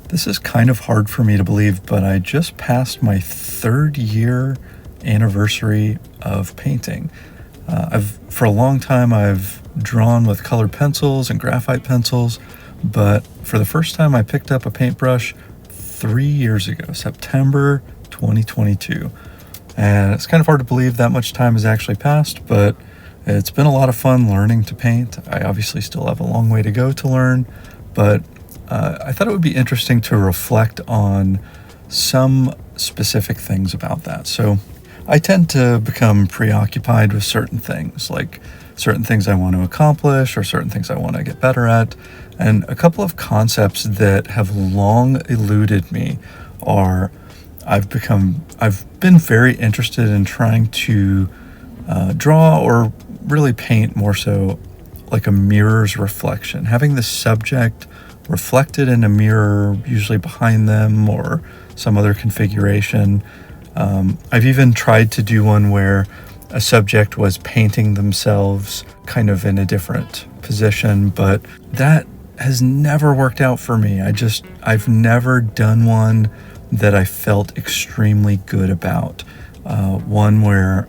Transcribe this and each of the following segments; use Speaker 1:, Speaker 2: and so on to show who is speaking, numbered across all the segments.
Speaker 1: This is kind of hard for me to believe, but I just passed my 3rd-year anniversary of painting. For a long time, I've drawn with colored pencils and graphite pencils, but for the first time, I picked up a paintbrush 3 years ago, September 2022. And it's kind of hard to believe that much time has actually passed, but it's been a lot of fun learning to paint. I obviously still have a long way to go to learn, but I thought it would be interesting to reflect on some specific things about that. So I tend to become preoccupied with certain things, like certain things I want to accomplish or certain things I want to get better at. And a couple of concepts that have long eluded me are I've been very interested in trying to draw or really paint more so like a mirror's reflection, having the subject reflected in a mirror, usually behind them or some other configuration. I've even tried to do one where a subject was painting themselves kind of in a different position, but that has never worked out for me. I've never done one that I felt extremely good about. One where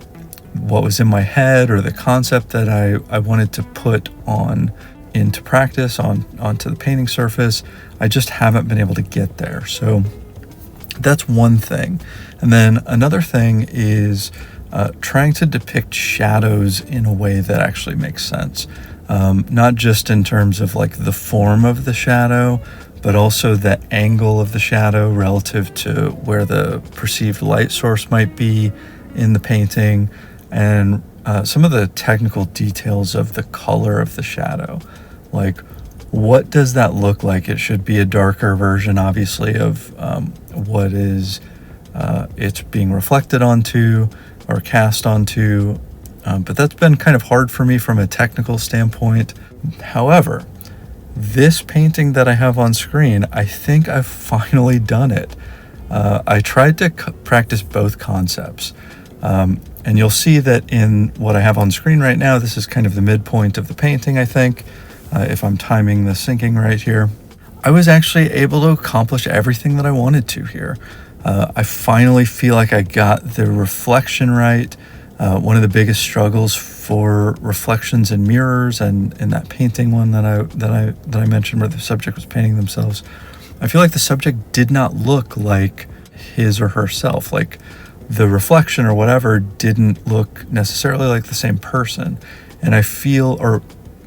Speaker 1: what was in my head or the concept that I wanted to put on into practice onto the painting surface, I just haven't been able to get there. So that's one thing. And then another thing is trying to depict shadows in a way that actually makes sense. Not just in terms of like the form of the shadow, but also the angle of the shadow relative to where the perceived light source might be in the painting, and some of the technical details of the color of the shadow. Like, what does that look like? It should be a darker version, obviously, of what is it's being reflected onto or cast onto. But that's been kind of hard for me from a technical standpoint. However, this painting that I have on screen, I think I've finally done it. I tried to practice both concepts. And you'll see that in what I have on screen right now, this is kind of the midpoint of the painting, I think, if I'm timing the syncing right here. I was actually able to accomplish everything that I wanted to here. I finally feel like I got the reflection right. One of the biggest struggles for reflections in mirrors and in that painting one that I mentioned where the subject was painting themselves, I feel like the subject did not look like his or herself. Like the reflection or whatever didn't look necessarily like the same person. And I feel, or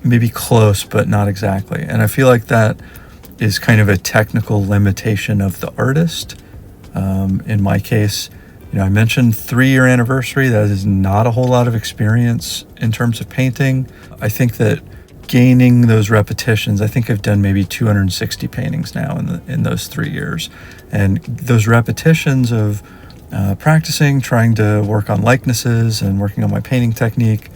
Speaker 1: maybe close, but not exactly. And I feel like that is kind of a technical limitation of the artist. In my case, I mentioned 3-year anniversary. That is not a whole lot of experience in terms of painting. I think that gaining those repetitions, I think I've done maybe 260 paintings now in those 3 years. And those repetitions of practicing, trying to work on likenesses and working on my painting technique,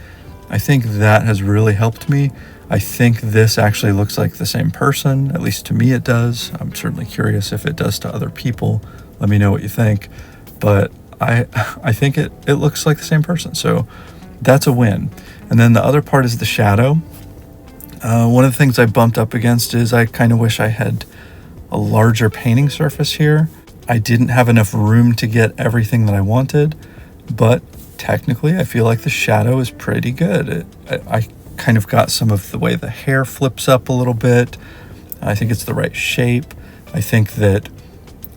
Speaker 1: I think that has really helped me. I think this actually looks like the same person, at least to me it does. I'm certainly curious if it does to other people. Let me know what you think. But I think it looks like the same person, so that's a win. And then the other part is the shadow. One of the things I bumped up against is I kind of wish I had a larger painting surface here. I didn't have enough room to get everything that I wanted, but technically I feel like the shadow is pretty good. I kind of got some of the way the hair flips up a little bit. I think it's the right shape. I think that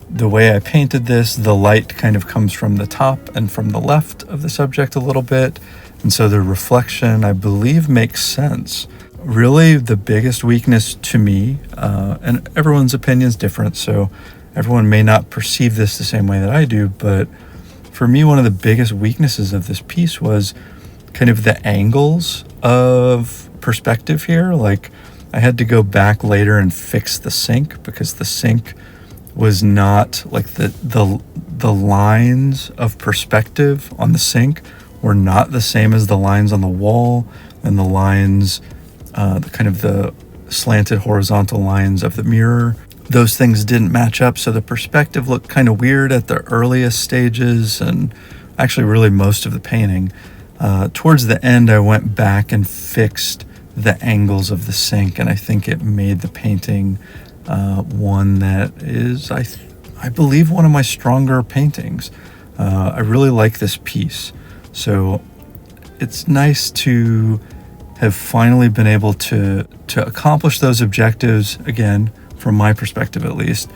Speaker 1: the way I painted this, the light kind of comes from the top and from the left of the subject a little bit. And so the reflection, I believe, makes sense. Really, the biggest weakness to me, and everyone's opinion is different, so everyone may not perceive this the same way that I do, but for me, one of the biggest weaknesses of this piece was kind of the angles of perspective here. Like, I had to go back later and fix the sink because the sink was not like the lines of perspective on the sink were not the same as the lines on the wall and the lines, the kind of the slanted horizontal lines of the mirror. Those things didn't match up, so the perspective looked kind of weird at the earliest stages and actually really most of the painting. Towards the end, I went back and fixed the angles of the sink, and I think it made the painting one that is, I believe, one of my stronger paintings. I really like this piece. So it's nice to have finally been able to accomplish those objectives, again, from my perspective at least,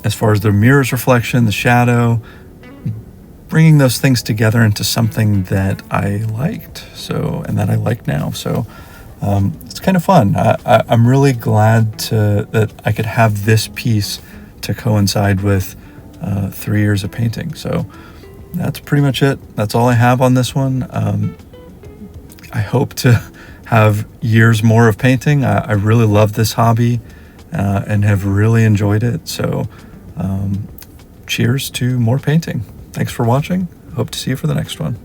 Speaker 1: as far as the mirror's reflection, the shadow, bringing those things together into something that I liked, and that I like now. So it's kind of fun. I'm really glad that I could have this piece to coincide with 3 years of painting. So that's pretty much it. That's all I have on this one. I hope to have years more of painting. I really love this hobby and have really enjoyed it. So cheers to more painting. Thanks for watching. Hope to see you for the next one.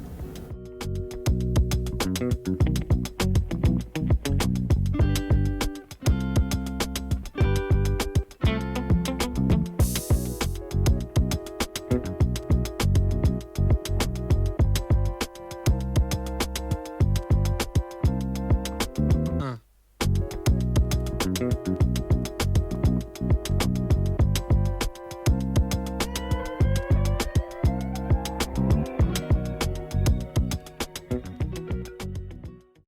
Speaker 2: Uh.